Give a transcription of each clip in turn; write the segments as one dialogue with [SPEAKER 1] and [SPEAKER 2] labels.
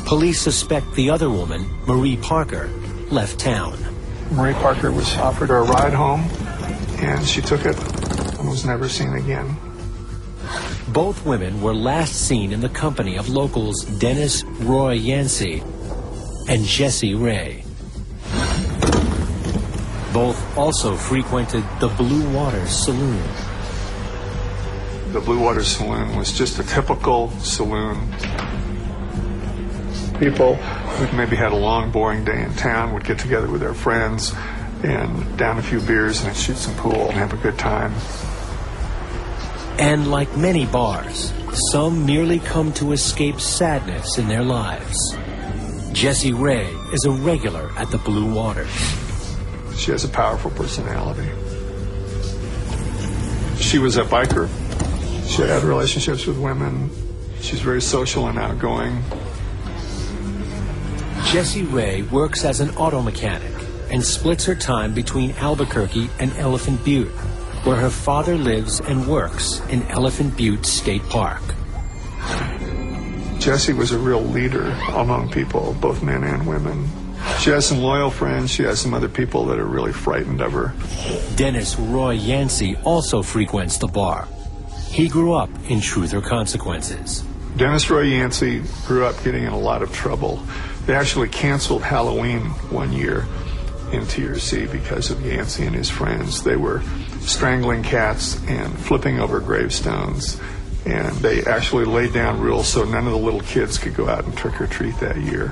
[SPEAKER 1] Police suspect the other woman, Marie Parker, left town.
[SPEAKER 2] Marie Parker was offered her a ride home, and she took it and was never seen again.
[SPEAKER 1] Both women were last seen in the company of locals Dennis Roy Yancey and Jesse Ray. Both also frequented the Blue Waters Saloon.
[SPEAKER 2] The Blue Waters Saloon was just a typical saloon. People who maybe had a long, boring day in town would get together with their friends and down a few beers and shoot some pool and have a good time.
[SPEAKER 1] And like many bars, some merely come to escape sadness in their lives. Jessie Ray is a regular at the Blue Waters.
[SPEAKER 2] She has a powerful personality. She was a biker. She had relationships with women. She's very social and outgoing.
[SPEAKER 1] Jessie Ray works as an auto mechanic and splits her time between Albuquerque and Elephant Butte, where her father lives and works in Elephant Butte State Park.
[SPEAKER 2] Jessie was a real leader among people, both men and women. She has some loyal friends. She has some other people that are really frightened of her.
[SPEAKER 1] Dennis Roy Yancey also frequents the bar. He grew up in Truth or Consequences.
[SPEAKER 2] Dennis Roy Yancey grew up getting in a lot of trouble. They actually canceled Halloween one year in TRC because of Yancey and his friends. They were strangling cats and flipping over gravestones, and they actually laid down rules so none of the little kids could go out and trick or treat that year.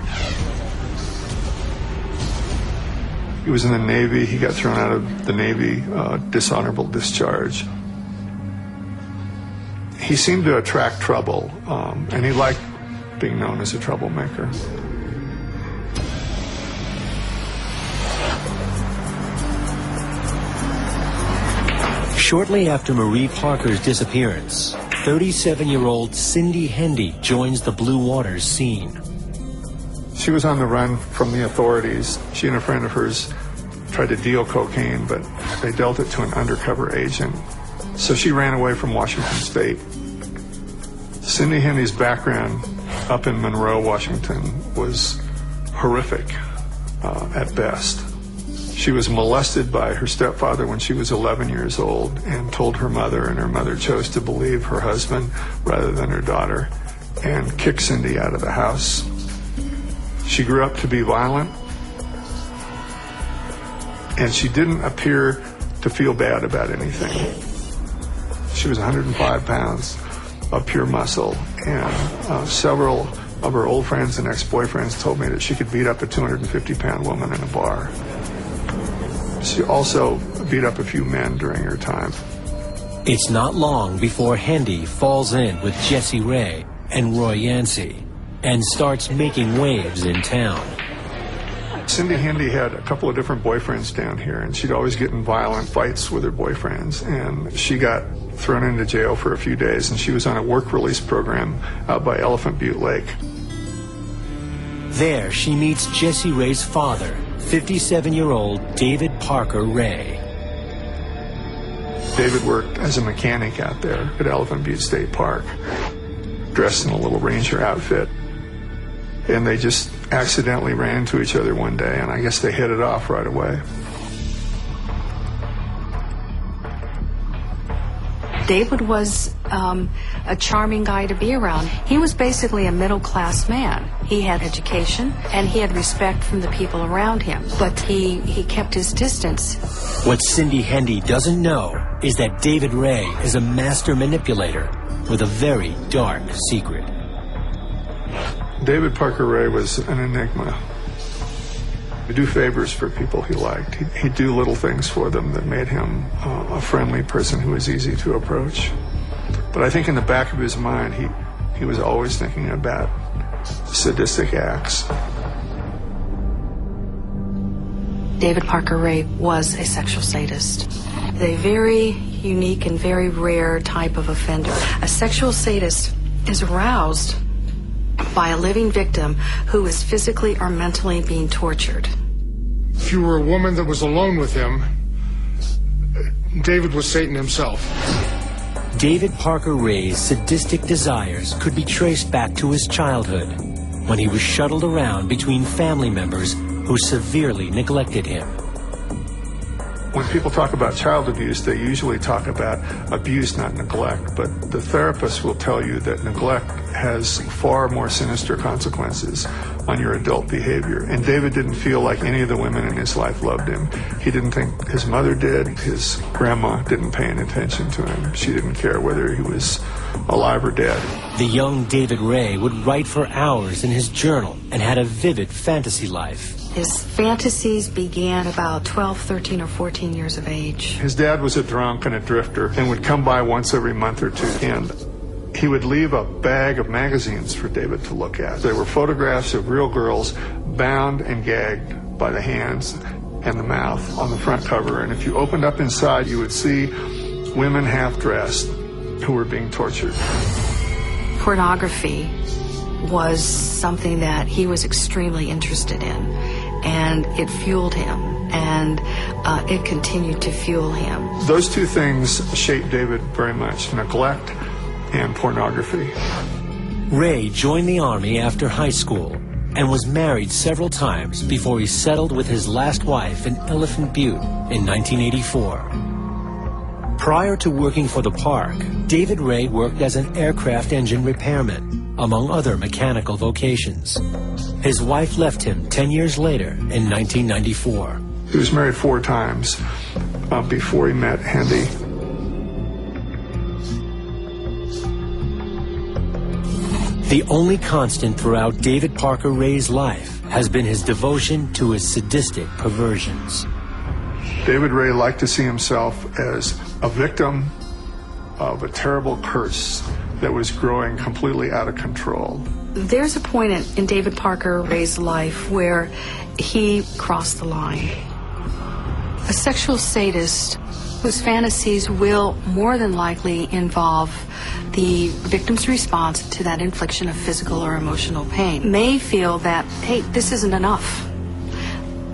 [SPEAKER 2] He was in the Navy. He got thrown out of the Navy, dishonorable discharge. He seemed to attract trouble, and he liked being known as a troublemaker.
[SPEAKER 1] Shortly after Marie Parker's disappearance, 37-year-old Cindy Hendy joins the Blue Waters scene.
[SPEAKER 2] She was on the run from the authorities. She and a friend of hers tried to deal cocaine, but they dealt it to an undercover agent. So she ran away from Washington State. Cindy Hendy's background up in Monroe, Washington was horrific at best. She was molested by her stepfather when she was 11 years old and told her mother, and her mother chose to believe her husband rather than her daughter and kicked Cindy out of the house. She grew up to be violent, and she didn't appear to feel bad about anything. She was 105 pounds of pure muscle, and several of her old friends and ex-boyfriends told me that she could beat up a 250-pound woman in a bar. She also beat up a few men during her time.
[SPEAKER 1] It's not long before Hendy falls in with Jessie Ray and Roy Yancey and starts making waves in town.
[SPEAKER 2] Cindy Hendy had a couple of different boyfriends down here, and she'd always get in violent fights with her boyfriends, and she got thrown into jail for a few days, and she was on a work release program out by Elephant Butte Lake.
[SPEAKER 1] There she meets Jessie Ray's father, 57-year-old David Parker Ray.
[SPEAKER 2] David worked as a mechanic out there at Elephant Butte State Park, dressed in a little ranger outfit. And they just accidentally ran into each other one day, and I guess they hit it off right away.
[SPEAKER 3] David was a charming guy to be around. He was basically a middle-class man. He had education, and he had respect from the people around him, but he kept his distance.
[SPEAKER 1] What Cindy Hendy doesn't know is that David Ray is a master manipulator with a very dark secret.
[SPEAKER 2] David Parker Ray was an enigma. He'd do favors for people he liked. He'd do little things for them that made him a friendly person who was easy to approach. But I think in the back of his mind, he was always thinking about sadistic acts.
[SPEAKER 3] David Parker Ray was a sexual sadist. A very unique and very rare type of offender. A sexual sadist is aroused by a living victim who is physically or mentally being tortured.
[SPEAKER 4] If you were a woman that was alone with him, David was Satan himself.
[SPEAKER 1] David Parker Ray's sadistic desires could be traced back to his childhood. when he was shuttled around between family members who severely neglected him.
[SPEAKER 2] When people talk about child abuse, they usually talk about abuse, not neglect. But the therapist will tell you that neglect has far more sinister consequences on your adult behavior. And David didn't feel like any of the women in his life loved him. He didn't think his mother did. His grandma didn't pay any attention to him. She didn't care whether he was alive or dead.
[SPEAKER 1] The young David Ray would write for hours in his journal and had a vivid fantasy life.
[SPEAKER 3] His fantasies began about 12, 13, or 14 years of age.
[SPEAKER 2] His dad was a drunk and a drifter and would come by once every month or two, and he would leave a bag of magazines for David to look at. They were photographs of real girls bound and gagged by the hands and the mouth on the front cover. And if you opened up inside, you would see women half-dressed who were being tortured.
[SPEAKER 3] Pornography was something that he was extremely interested in, and it fueled him, and it continued to fuel him.
[SPEAKER 2] Those two things shaped David very much, neglect and pornography.
[SPEAKER 1] Ray joined the Army after high school and was married several times before he settled with his last wife in Elephant Butte in 1984. Prior to working for the park, David Ray worked as an aircraft engine repairman, among other mechanical vocations. His wife left him 10 years later in 1994.
[SPEAKER 2] He was married 4 times before he met Hendy.
[SPEAKER 1] The only constant throughout David Parker Ray's life has been his devotion to his sadistic perversions.
[SPEAKER 2] David Ray liked to see himself as a victim of a terrible curse that was growing completely out of control.
[SPEAKER 3] There's a point in David Parker Ray's life where he crossed the line. A sexual sadist whose fantasies will more than likely involve the victim's response to that infliction of physical or emotional pain may feel that, hey, this isn't enough.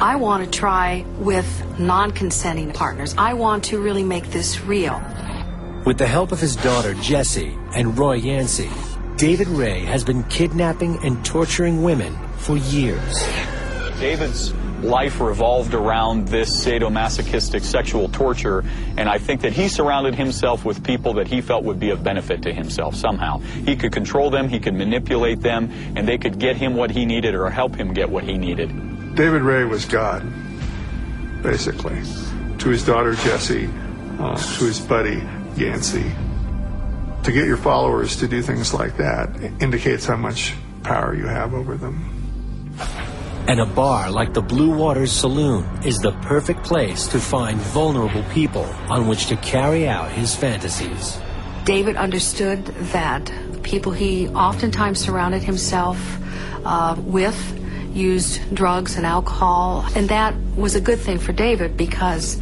[SPEAKER 3] I want to try with non-consenting partners. I want to really make this real.
[SPEAKER 1] With the help of his daughter, Jessie, and Roy Yancey, David Ray has been kidnapping and torturing women for years.
[SPEAKER 5] David's life revolved around this sadomasochistic sexual torture, and I think that he surrounded himself with people that he felt would be of benefit to himself somehow. He could control them, he could manipulate them, and they could get him what he needed or help him get what he needed.
[SPEAKER 2] David Ray was God, basically, to his daughter Jessie, to his buddy Yancey. To get your followers to do things like that indicates how much power you have over them.
[SPEAKER 1] And a bar like the Blue Waters Saloon is the perfect place to find vulnerable people on which to carry out his fantasies.
[SPEAKER 3] David understood that people he oftentimes surrounded himself with used drugs and alcohol, and that was a good thing for David because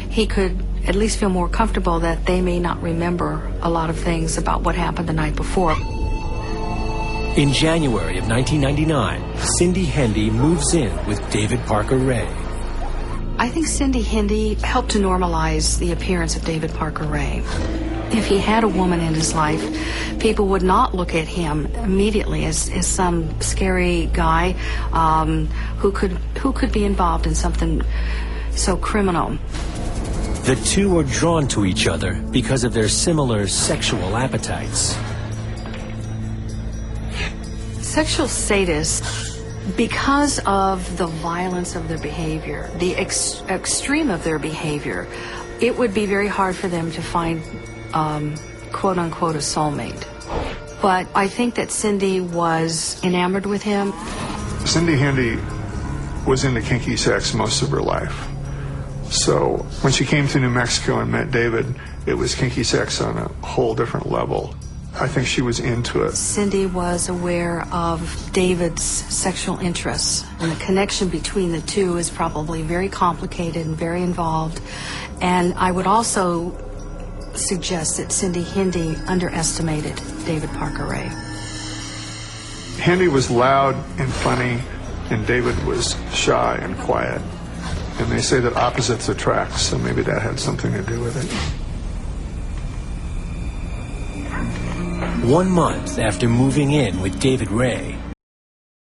[SPEAKER 3] he could at least feel more comfortable that they may not remember a lot of things about what happened the night before.
[SPEAKER 1] In January of 1999, Cindy Hendy moves in with David Parker Ray.
[SPEAKER 3] I think Cindy Hendy helped to normalize the appearance of David Parker Ray. If he had a woman in his life, people would not look at him immediately as some scary guy who could be involved in something so criminal.
[SPEAKER 1] The two are drawn to each other because of their similar sexual appetites.
[SPEAKER 3] Sexual sadists, because of the violence of their behavior, the extreme of their behavior, it would be very hard for them to find, quote-unquote, a soulmate. But I think that Cindy was enamored with him.
[SPEAKER 2] Cindy Hendy was into kinky sex most of her life. So when she came to New Mexico and met David, it was kinky sex on a whole different level. I think she was into it.
[SPEAKER 3] Cindy was aware of David's sexual interests, and the connection between the two is probably very complicated and very involved. And I would also suggest that Cindy Hendy underestimated David Parker Ray.
[SPEAKER 2] Hendy was loud and funny, and David was shy and quiet. And they say that opposites attract, so maybe that had something to do with it.
[SPEAKER 1] 1 month after moving in with David Ray,